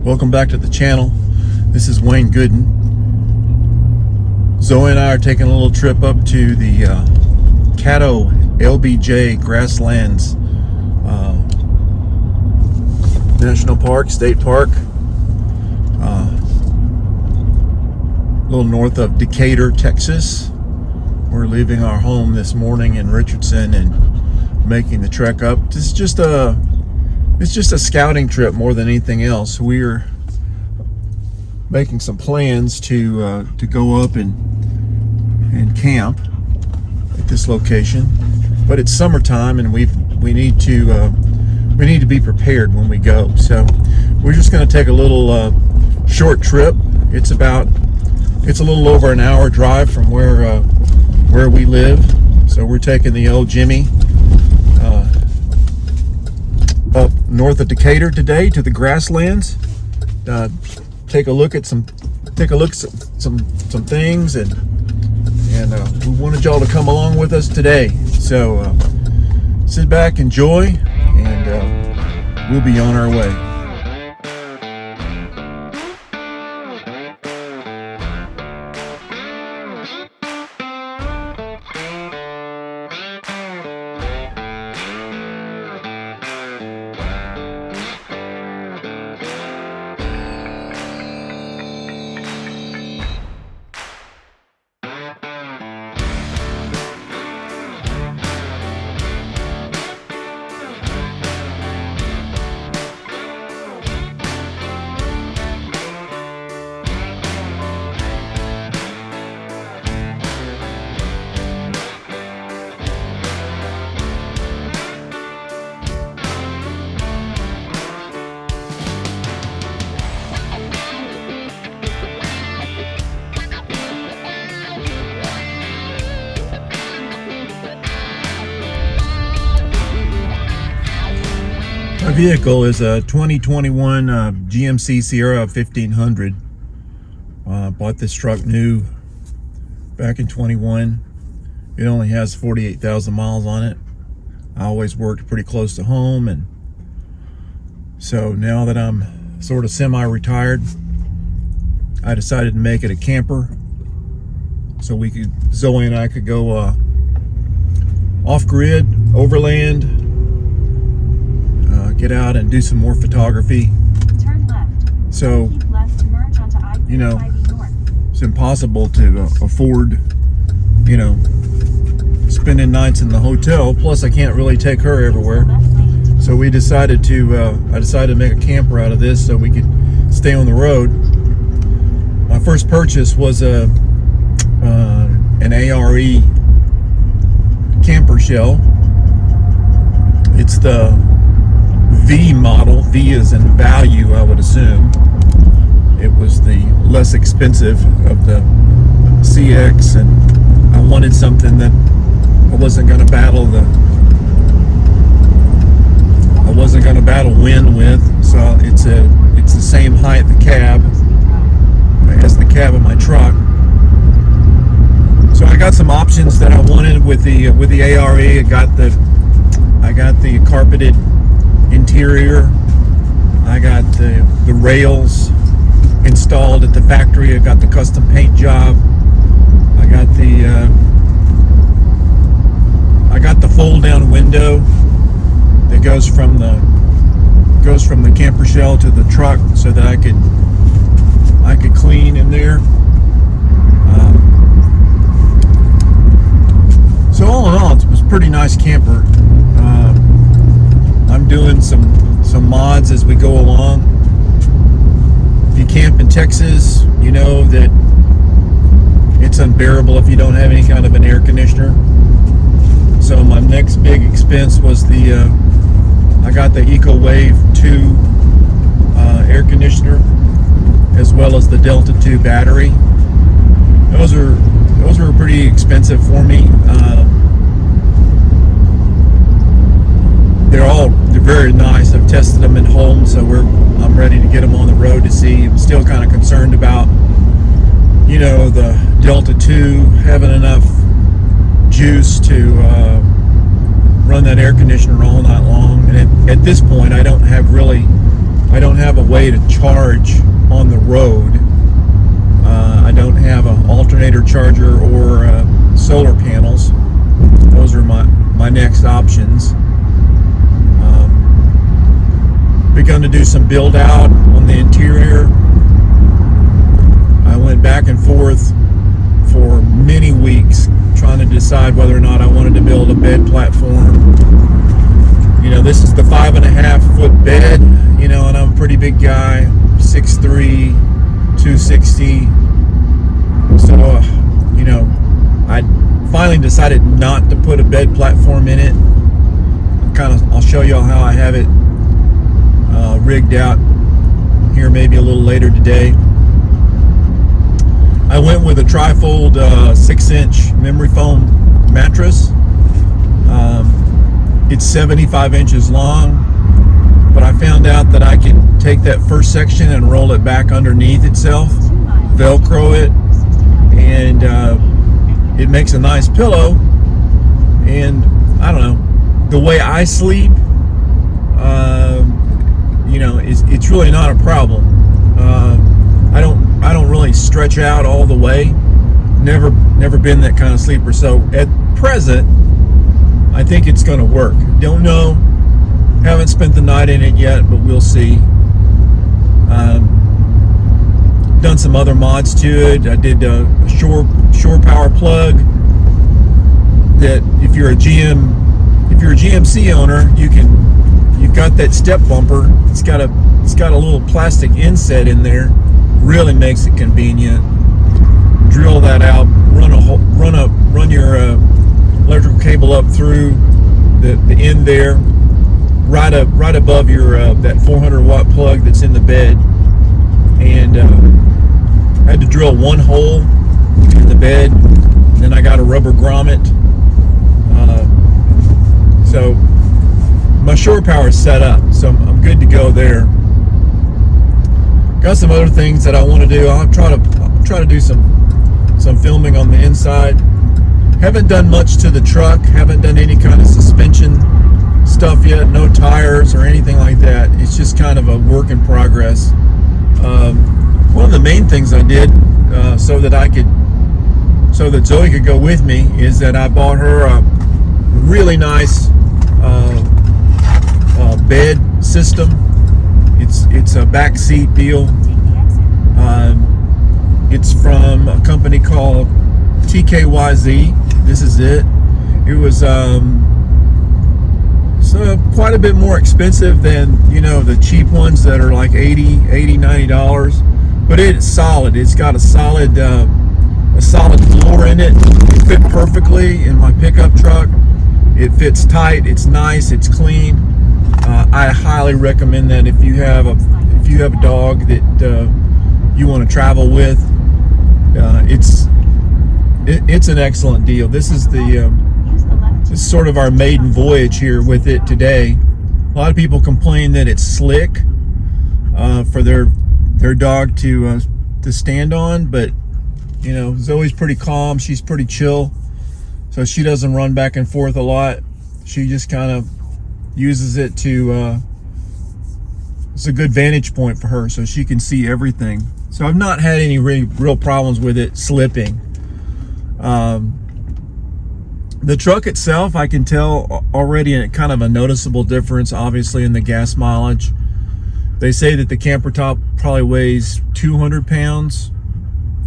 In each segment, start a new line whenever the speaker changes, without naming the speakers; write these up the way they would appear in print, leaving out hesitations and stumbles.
Welcome back to the channel. This is Wayne Gooden. Zoe and I are taking a little trip up to the Decatur LBJ Grasslands National Park, State Park, a little north of Decatur, Texas. We're leaving our home this morning in Richardson and making the trek up. It's just a scouting trip more than anything else. We're making some plans to go up and camp at this location, but it's summertime and we need to be prepared when we go. So we're just going to take a little short trip. It's a little over an hour drive from where we live. So we're taking the old Jimmy up north of Decatur today to the grasslands. Take a look at some things, and we wanted y'all to come along with us today. So sit back, enjoy, and we'll be on our way. My vehicle is a 2021 GMC Sierra 1500. Bought this truck new back in 21. It only has 48,000 miles on it. I always worked pretty close to home, and so now that I'm sort of semi-retired, I decided to make it a camper so Zoe and I could go off-grid, overland, get out and do some more photography.
Turn left.
So,
Keep left to merge onto I-35
you know,
north.
it's impossible to afford, spending nights in the hotel. Plus, I can't really take her everywhere. So we decided I decided to make a camper out of this so we could stay on the road. My first purchase was an A.R.E camper shell. It's the V model. V is in value, I would assume. It was the less expensive of the CX, and I wanted something that I wasn't going to battle wind with. So it's the same height, the cab, as the cab of my truck. So I got some options that I wanted with the A.R.E. I got the carpeted interior. I got the rails installed at the factory. I got the custom paint job. I got the fold down window that goes from the camper shell to the truck, so that I could clean in there. So all in all, it was a pretty nice camper. I'm doing some mods as we go along. If you camp in Texas, you know that it's unbearable if you don't have any kind of an air conditioner. So my next big expense was I got the EcoWave 2 air conditioner, as well as the Delta 2 battery. Those are pretty expensive for me. They're very nice. I've tested them at home, so I'm ready to get them on the road to see. I'm still kind of concerned about, the Delta 2 having enough juice to run that air conditioner all night long. And at this point, I don't have really I don't have a way to charge on the road. I don't have an alternator charger or solar panels. Those are my next options. Begun to do some build out on the interior. I went back and forth for many weeks trying to decide whether or not I wanted to build a bed platform. You know, this is the 5.5 foot bed, you know, and I'm a pretty big guy, 6'3", 260. So, you know, I finally decided not to put a bed platform in it. I'll show y'all how I have it rigged out here maybe a little later today. I went with a trifold 6-inch memory foam mattress. It's 75 inches long, but I found out that I can take that first section and roll it back underneath itself, Velcro it, and it makes a nice pillow. And I don't know, the way I sleep, you know, it's really not a problem. I don't really stretch out all the way. Never been that kind of sleeper. So at present, I think it's going to work. Don't know. Haven't spent the night in it yet, but we'll see. Done some other mods to it. I did a shore power plug. That if you're a GMC owner, you've got that step bumper. It's got a little plastic inset in there. Really makes it convenient. Drill that out. Run your electrical cable up through the end there, right above your that 400 watt plug that's in the bed. And I had to drill one hole in the bed. And then I got a rubber grommet. So my shore power is set up, so I'm good to go there. Got some other things that I want to do. I'll try to do some filming on the inside. Haven't done much to the truck. Haven't done any kind of suspension stuff yet. No tires or anything like that. It's just kind of a work in progress. One of the main things I did so that Zoe could go with me is that I bought her a really nice bed system. It's a back seat deal. It's from a company called TKYZ. This is it. It was quite a bit more expensive than, you know, the cheap ones that are like $90, but it's solid. It's got a solid floor in it. It fit perfectly in my pickup truck. It fits tight. It's nice. It's clean. I highly recommend that if you have a dog that you want to travel with. It's an excellent deal. This is this is sort of our maiden voyage here with it today. A lot of people complain that it's slick for their dog to stand on, but you know, Zoe's pretty calm. She's pretty chill, so she doesn't run back and forth a lot. She just kind of uses it to it's a good vantage point for her, so she can see everything. So I've not had any real problems with it slipping. The truck itself, I can tell already kind of a noticeable difference, obviously, in the gas mileage. They say that the camper top probably weighs 200 pounds.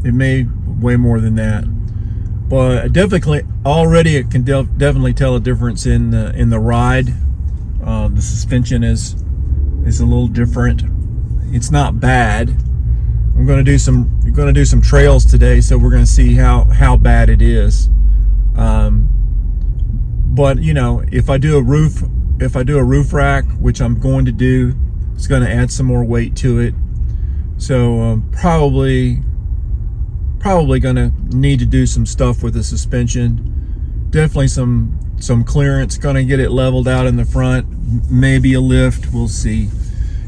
It may weigh more than that, but definitely already it can definitely tell a difference in the ride. The suspension is a little different. It's not bad. I'm going to do some trails today, so we're going to see how bad it is. But you know, if I do a roof rack, which I'm going to do, it's going to add some more weight to it. So probably going to need to do some stuff with the suspension. Definitely some clearance. Going to get it leveled out in the front. Maybe a lift. We'll see.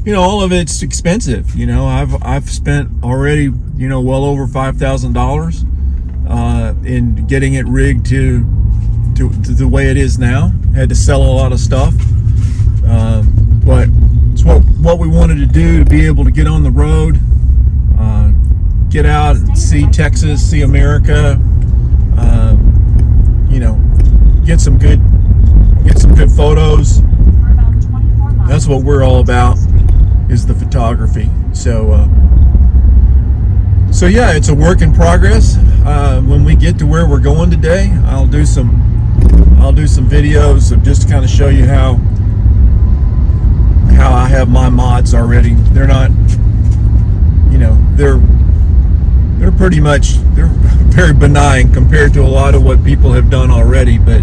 You know, all of it's expensive. You know, I've spent already, you know, well over $5,000 in getting it rigged to the way it is now. Had to sell a lot of stuff, but it's what we wanted to do to be able to get on the road, get out and see Texas, see America, get some good photos.
For about 24 miles.
That's what we're all about, is the photography. So yeah, it's a work in progress. When we get to where we're going today, I'll do some videos of just to kind of show you how I have my mods already. They're not, they're pretty much, they're very benign compared to a lot of what people have done already. But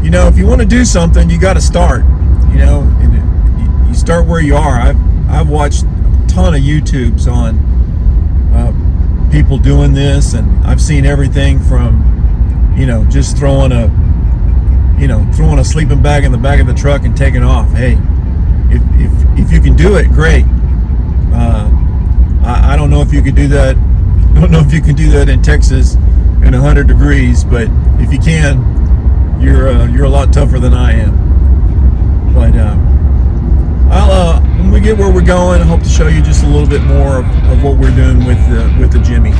if you want to do something, you got to start. And you start where you are. I've watched a ton of YouTubes on people doing this, and I've seen everything from just throwing a sleeping bag in the back of the truck and taking off. Hey, if you can do it, great. I don't know if you could do that. I don't know if you can do that in Texas in 100 degrees, but if you can, you're a lot tougher than I am. But when we get where we're going, I hope to show you just a little bit more of what we're doing with the Jimmy.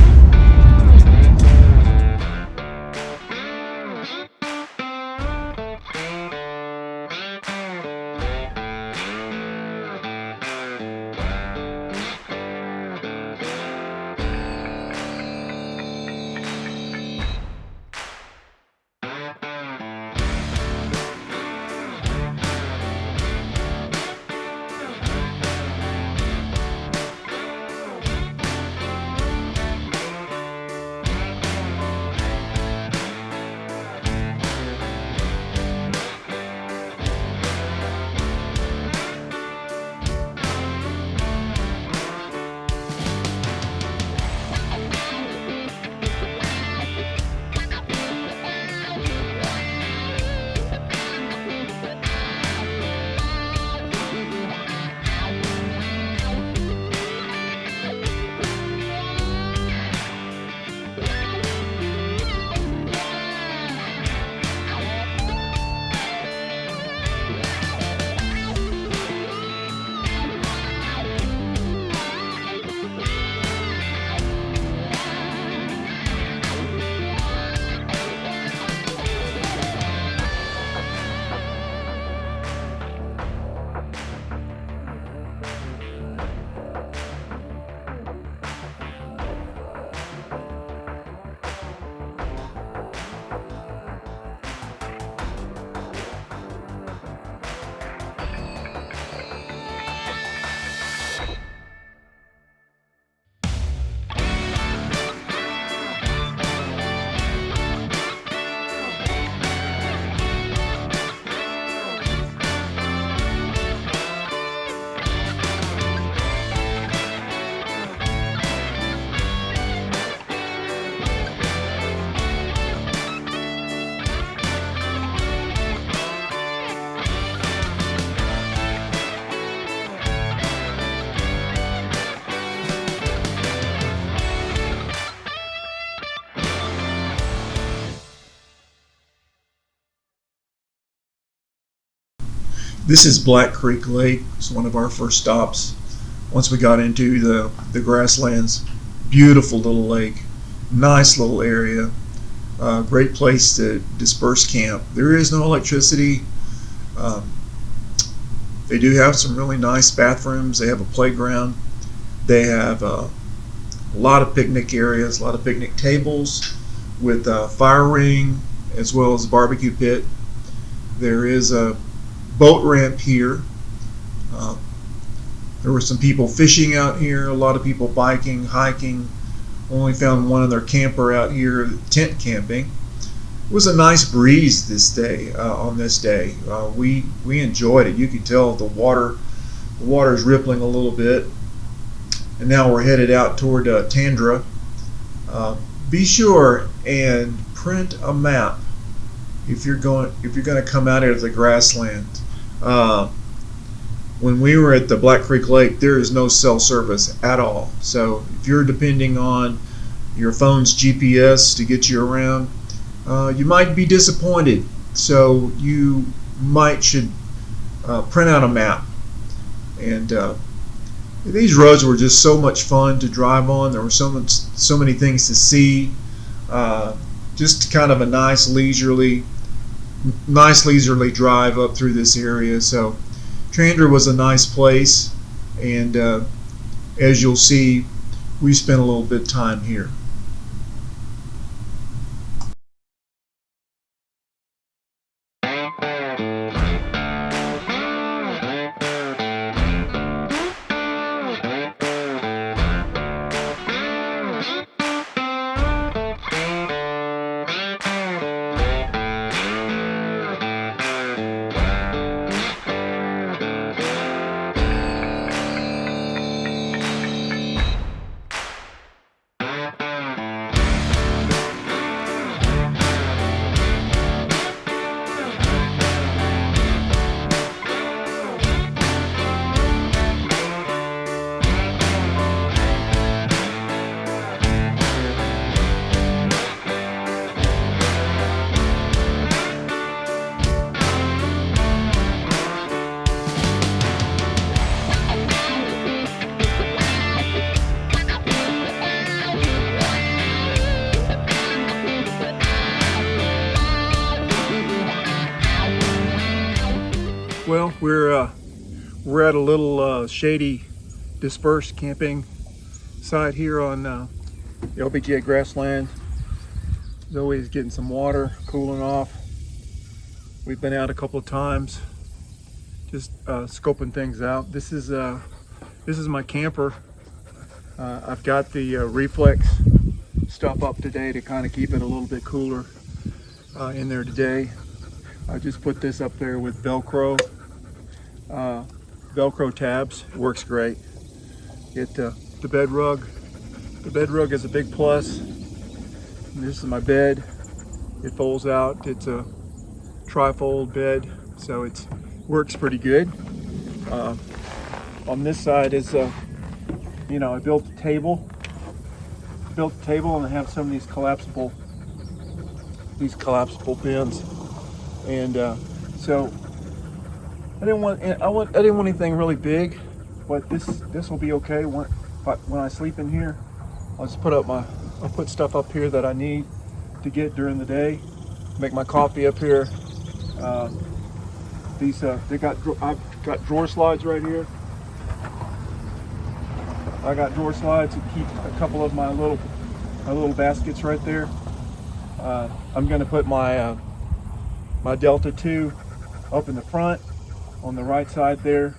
This is Black Creek Lake. It's one of our first stops once we got into the grasslands. Beautiful little lake, nice little area, great place to disperse camp. There is no electricity. They do have some really nice bathrooms. They have a playground. They have a lot of picnic areas, a lot of picnic tables with a fire ring as well as a barbecue pit. There is a boat ramp here. There were some people fishing out here, a lot of people biking, hiking. Only found one other camper out here tent camping. It was a nice breeze this day. On this day, we enjoyed it. You can tell the water is rippling a little bit. And now we're headed out toward Tandra. Be sure and print a map if you're going to come out here to the grassland. When we were at the Black Creek Lake, there is no cell service at all. So if you're depending on your phone's GPS to get you around, you might be disappointed. So you should print out a map. And these roads were just so much fun to drive on. There were so many things to see. Just kind of a nice leisurely drive up through this area. So Trandra was a nice place, and as you'll see, we spent a little bit of time here. Well, we're at a little shady, dispersed camping site here on the LBJ Grasslands. Zoe's getting some water, cooling off. We've been out a couple of times, just scoping things out. This is my camper. I've got the reflex stuff up today to kind of keep it a little bit cooler in there today. I just put this up there with Velcro tabs. It works great. The bed rug is a big plus. And this is my bed. It folds out. It's a trifold bed, so it works pretty good. On this side is I built a table. And I have some of these collapsible bins. And so I didn't want anything really big, but this will be okay. When I sleep in here, I'll just I'll put stuff up here that I need to get during the day. Make my coffee up here. I've got drawer slides right here. I got drawer slides to keep a couple of my little baskets right there. I'm going to put my Delta 2 up in the front on the right side there.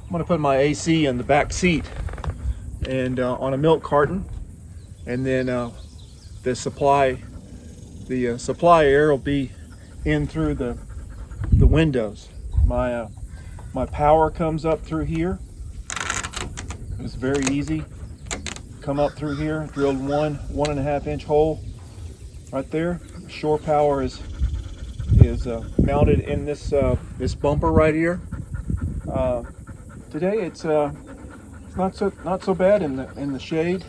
I'm going to put my AC in the back seat and on a milk carton, and then the supply air will be in through the windows. My power comes up through here. It's very easy. Come up through here, drilled 1.5 inch hole right there. Shore power is mounted in this bumper right here. Today it's not so bad in the shade.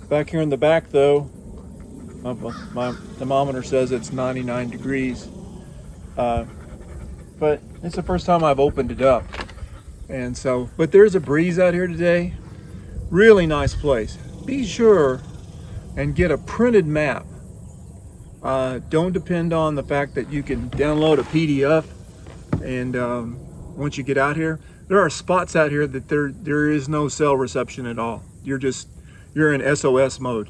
Back here in the back though, my thermometer says it's 99 degrees. But it's the first time I've opened it up, but there's a breeze out here today. Really nice place. Be sure and get a printed map. Don't depend on the fact that you can download a PDF, and once you get out here, there are spots out here that there is no cell reception at all. You're in SOS mode.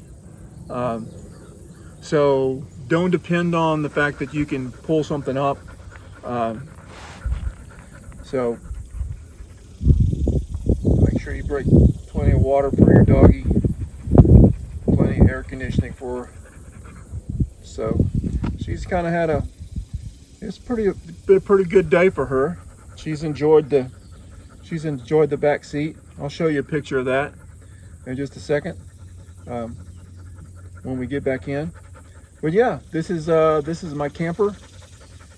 So don't depend on the fact that you can pull something up. So make sure you bring plenty of water for your doggy, plenty of air conditioning for her. So she's kind of had it's been a pretty good day for her. She's enjoyed the back seat. I'll show you a picture of that in just a second when we get back in. But yeah, this is my camper.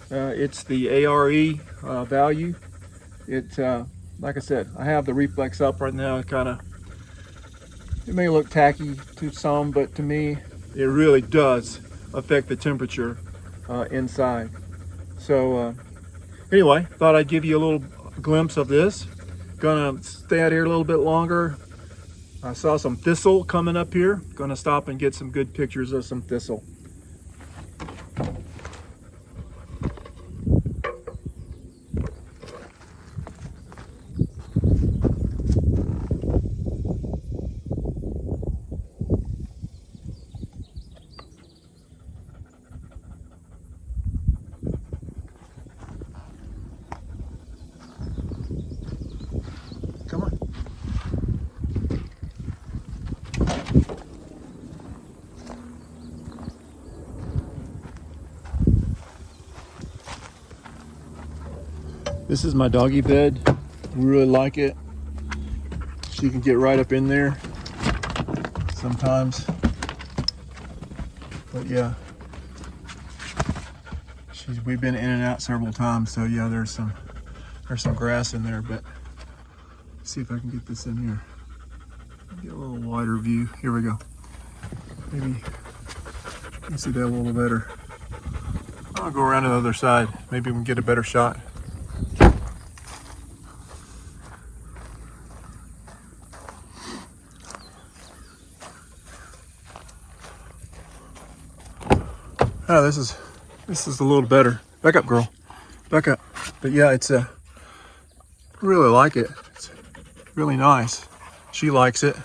It's the A.R.E. value. Like I said, I have the reflex up right now. It may look tacky to some, but to me, it really does affect the temperature inside. So anyway, thought I'd give you a little glimpse of this. Gonna stay out here a little bit longer. I saw some thistle coming up here. Gonna stop and get some good pictures of some thistle. Come on. This is my doggy bed. We really like it. She can get right up in there sometimes. But yeah, we've been in and out several times. So yeah, there's some grass in there, but let's see if I can get this in here. Get a little wider view. Here we go. Maybe you can see that a little better. I'll go around to the other side. Maybe we can get a better shot. Oh, this is a little better. Back up, girl. Back up. But yeah, it's really like it. It's really nice. She likes it.